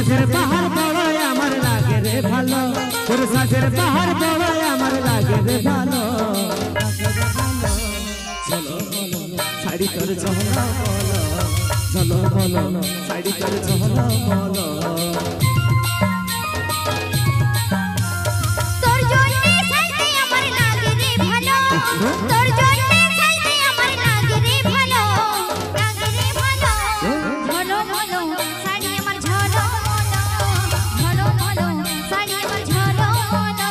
সাজের বাহার বড় আমার লাগে রে ভালো, তোর সাজের বাহার বড় আমার লাগে রে ভালো। চলো বলো শাড়ি তোর চহলা বলো, চলো বলো শাড়ি তোর চহলা বলো। তোর জন্যে সাজতে আমার লাগে রে ভালো, তোর জন্যে সাজতে আমার লাগে রে ভালো, লাগে রে ভালো। ঝলো মলো শাড়ি আমার ঝলো মলো, ঝলো মলো শাড়ি আমার ঝলো মলো।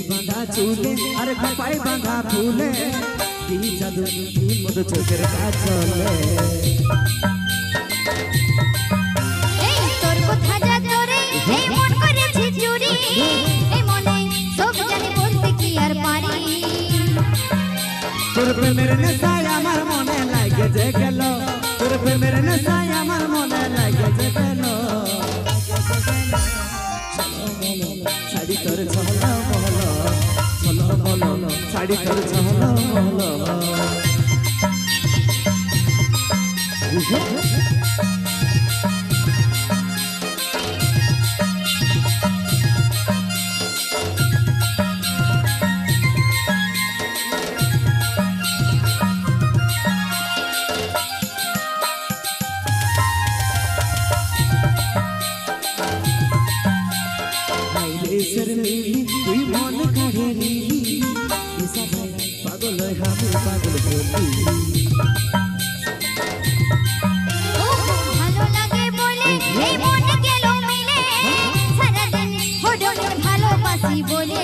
বাঁধা চুলে আর খপাই বাঁধা ফুলে, কি জাদু কি মধু চোখের কাজলে। এই তোর কথা যা তোরে এই মন করেছে চুরি, এই মনে সব জানি বলতে কি আর পারি। তোর প্রেমের নেশায় আমার মনে লাগে যে গেল, তোর প্রেমের নেশায় আমার মনে লাগে যে গেল। শাড়ি তোর চহলা বলো, চলো বলো শাড়ি তোর চহলা বলো। তুই মন কাড়ে নিলি পাগল আমি পাগল বলি। ও ভালো লাগে বলে এই মন গেল মিলে, সারাদিন হডনে ভালোবাসি বলে।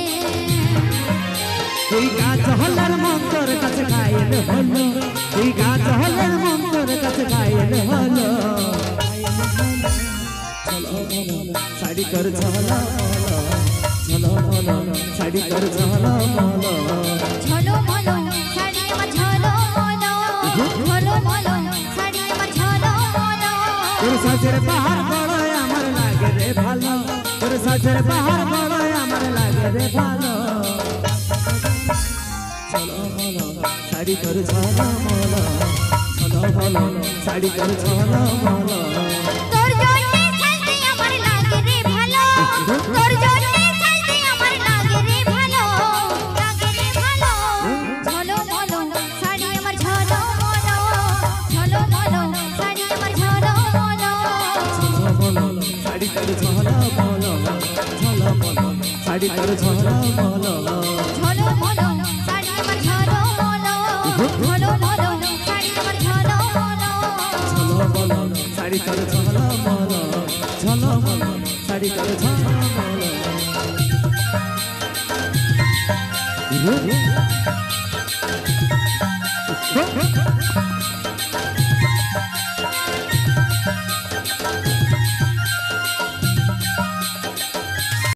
তুই গাছ হলার মন তোর কাছে গায়েল হলো, তুই গাছ হলার মন তোর কাছে গায়েল হলো। চলো বলো শাড়ি তোর চহলা বলো, চলো বলো শাড়ি তোর চহলা বলো। ঝলো মলো শাড়ি আমার ঝলো মলো, ঝলো মলো শাড়ি আমার ঝলো মলো। তোর সাজের বাহার বড় আমার লাগে রে ভালো, তোর সাজের বাহার বড় আমার লাগে রে ভালো। চলো বলো শাড়ি তোর চহলা বলো, চলো বলো শাড়ি তোর চহলা বলো। তোর জন্যে সাজতে আমার লাগে রে ভালো, তোর জন্যে সাজতে আমার লাগে রে ভালো, লাগে রে ভালো। ঝলো মলো শাড়ি আমার ঝলো মলো, ঝলো মলো শাড়ি আমার ঝলো মলো। চলো বলো শাড়ি তোর চহলা বলো, চলো বলো শাড়ি তোর চহলা বলো। ঝলো মলো শাড়ি আমার ঝলো মলো, ঝলো মলো শাড়ি আমার ঝলো মলো। চলো বলো শাড়ি তোর চহলা বলো, চলো বলো শাড়ি তোর চহলা বলো।